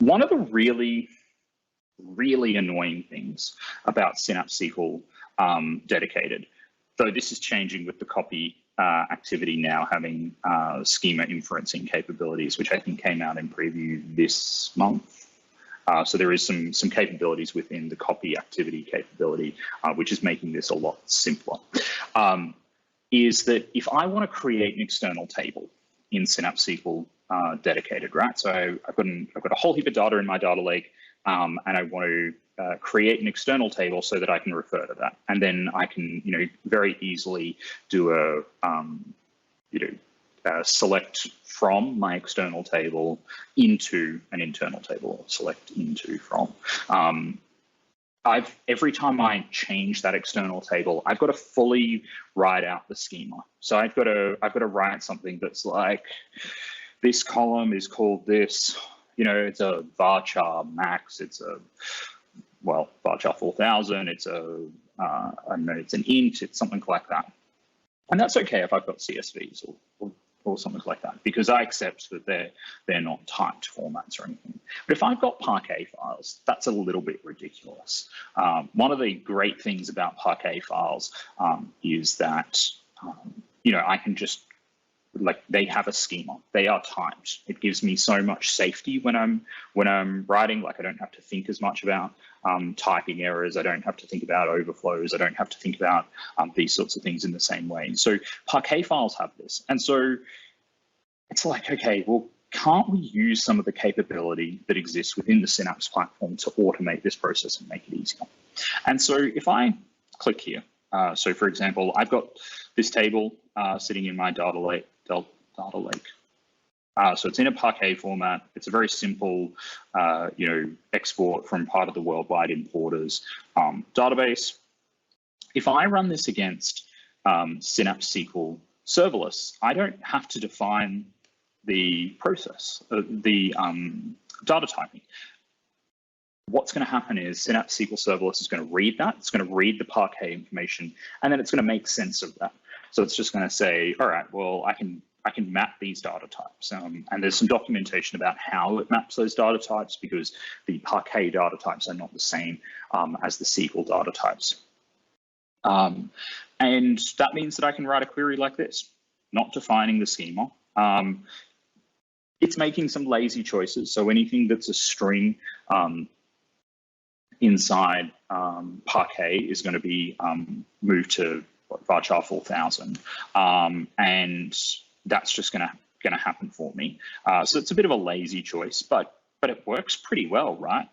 One of the really, really annoying things about Synapse SQL dedicated, though this is changing with the copy activity now having schema inferencing capabilities, which I think came out in preview this month. So there is some capabilities within the copy activity capability, which is making this a lot simpler. Is that if I want to create an external table in Synapse SQL dedicated, right? So I've got a whole heap of data in my data lake, and I want to create an external table so that I can refer to that, and then I can, very easily do a, select from my external table into an internal table, or select into from. Every time I change that external table, I've got to fully write out the schema. So I've got to write something that's like, this column is called this, it's a varchar max, it's a, varchar 4000, it's a, I don't know, it's an int, it's something like that. And that's okay if I've got CSVs or something like that, because I accept that they're not typed formats or anything. But if I've got Parquet files, that's a little bit ridiculous. One of the great things about Parquet files is that I can just, they have a schema. They are typed. It gives me so much safety when I'm writing. I don't have to think as much about typing errors. I don't have to think about overflows. I don't have to think about these sorts of things in the same way. So Parquet files have this. And so it's like, okay, well, can't we use some of the capability that exists within the Synapse platform to automate this process and make it easier? And so if I click here, so for example, I've got this table sitting in my data lake. So it's in a Parquet format. It's a very simple, export from part of the worldwide importers database. If I run this against Synapse SQL Serverless, I don't have to define the process, the data typing. What's going to happen is Synapse SQL Serverless is going to read that. It's going to read the Parquet information, and then it's going to make sense of that. So it's just going to say, all right, well, I can map these data types. And there's some documentation about how it maps those data types, because the Parquet data types are not the same as the SQL data types. And that means that I can write a query like this, not defining the schema. It's making some lazy choices. So anything that's a string inside Parquet is going to be moved to varchar 4000, and that's just going to happen for me. So it's a bit of a lazy choice, but it works pretty well, right?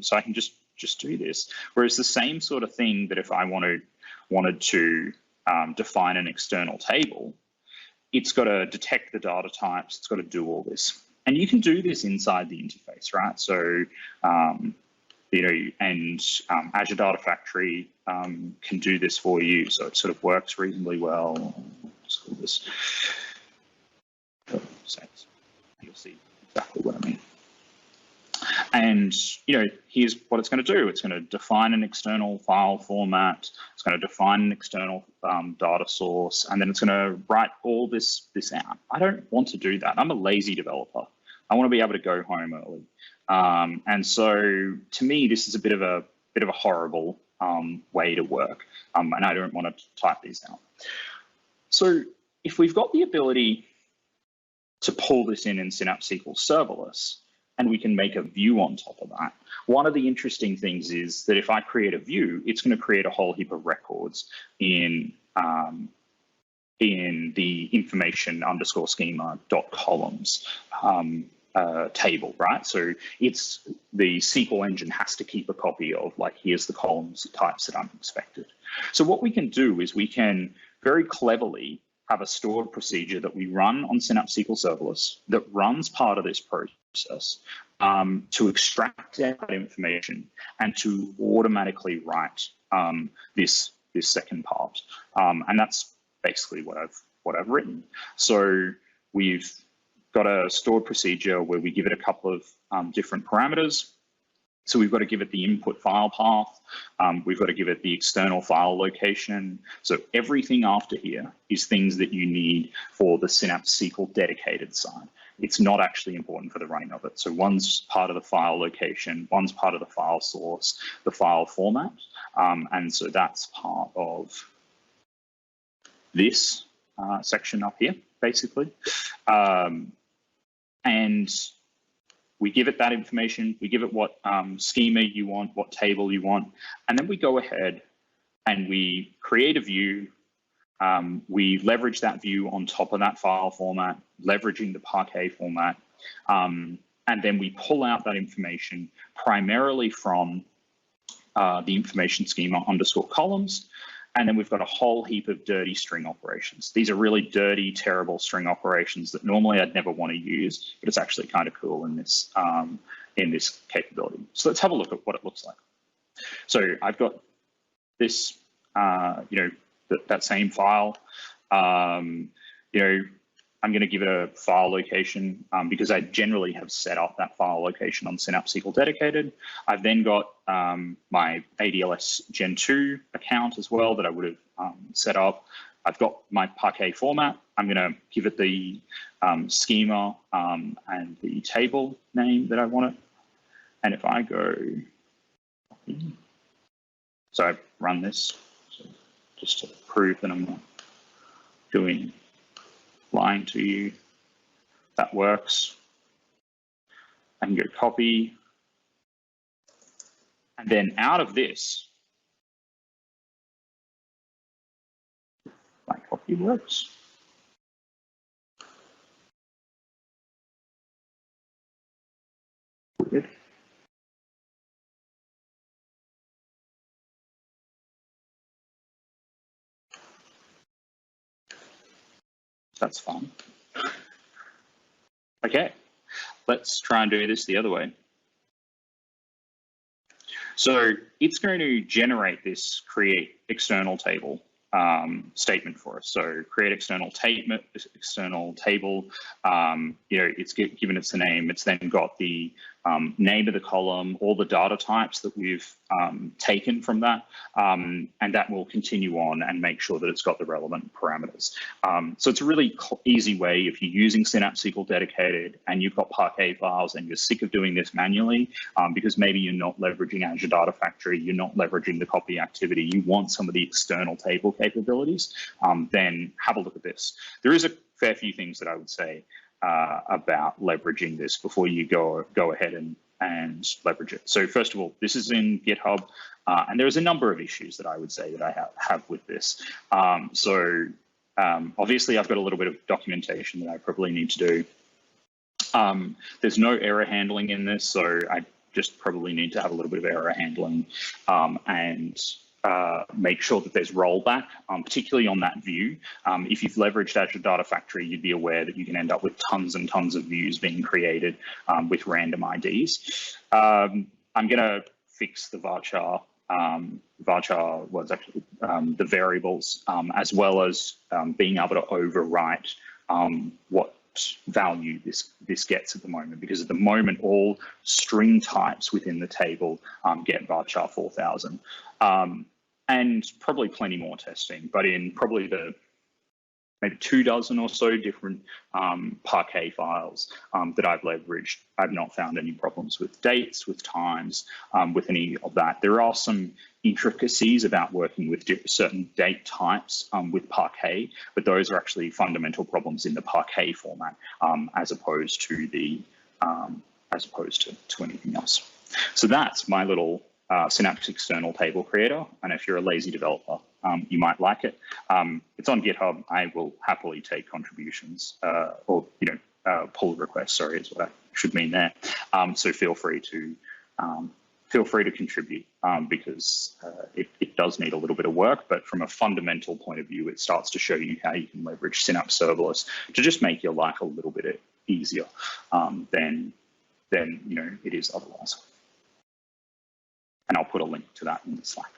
So I can just do this. Whereas the same sort of thing that if I wanted to define an external table, it's got to detect the data types. It's got to do all this, and you can do this inside the interface, right? So Azure Data Factory can do this for you, so it sort of works reasonably well. Let's call this. You'll see exactly what I mean. And here's what it's going to do. It's going to define an external file format. It's going to define an external data source, and then it's going to write all this out. I don't want to do that. I'm a lazy developer. I want to be able to go home early. And so to me, this is a bit of a horrible way to work, and I don't want to type these out. So if we've got the ability to pull this in Synapse SQL Serverless, and we can make a view on top of that, one of the interesting things is that if I create a view, it's going to create a whole heap of records in the information underscore schema dot columns table, right? So it's the SQL engine has to keep a copy of, here's the columns types that I'm expected. So what we can do is we can very cleverly have a stored procedure that we run on Synapse SQL Serverless that runs part of this process to extract that information and to automatically write this second part. And that's basically what I've written. So we've got a stored procedure where we give it a couple of different parameters. So we've got to give it the input file path. We've got to give it the external file location. So everything after here is things that you need for the Synapse SQL dedicated side. it's not actually important for the running of it. So one's part of the file location, one's part of the file source, the file format. And so that's part of this section up here, basically. And we give it that information, we give it what schema you want, what table you want, and then we go ahead and we create a view. We leverage that view on top of that file format, leveraging the Parquet format, and then we pull out that information primarily from the information schema _ columns. And then we've got a whole heap of dirty string operations. These are really dirty, terrible string operations that normally I'd never want to use, but it's actually kind of cool in this capability. So let's have a look at what it looks like. So I've got this, that same file. I'm going to give it a file location because I generally have set up that file location on Synapse SQL Dedicated. I've then got my ADLS Gen 2 account as well that I would have set up. I've got my Parquet format. I'm going to give it the schema and the table name that I want it. And if I go, so I run this just to prove that I'm not lying to you. That works. I can go copy. And then out of this, my copy works. Weird. That's fun. Okay, let's try and do this the other way. So it's going to generate this create external table statement for us. So create external table. It's given its the name. It's then got the name of the column, all the data types that we've taken from that, and that will continue on and make sure that it's got the relevant parameters. So it's a really easy way if you're using Synapse SQL Dedicated and you've got Parquet files and you're sick of doing this manually because maybe you're not leveraging Azure Data Factory, you're not leveraging the copy activity, you want some of the external table capabilities, then have a look at this. There is a fair few things that I would say about leveraging this before you go ahead and leverage it. So first of all, this is in GitHub, and there's a number of issues that I would say that I have with this. Obviously, I've got a little bit of documentation that I probably need to do. There's no error handling in this, so I just probably need to have a little bit of error handling and make sure that there's rollback, particularly on that view. If you've leveraged Azure Data Factory, you'd be aware that you can end up with tons and tons of views being created with random IDs. I'm going to fix the varchar was actually the variables, as well as being able to overwrite what value this gets at the moment, because at the moment all string types within the table get varchar 4000. And probably plenty more testing, but in probably the maybe 24 or so different Parquet files that I've leveraged, I've not found any problems with dates, with times, with any of that. There are some intricacies about working with certain date types with Parquet, but those are actually fundamental problems in the Parquet format as opposed to the to anything else. So that's my little Synapse external table creator, and if you're a lazy developer, you might like it. It's on GitHub. I will happily take contributions or pull requests. Sorry, is what I should mean there. So feel free to contribute because it does need a little bit of work, but from a fundamental point of view, it starts to show you how you can leverage Synapse Serverless to just make your life a little bit easier than it is otherwise. And I'll put a link to that in the Slack.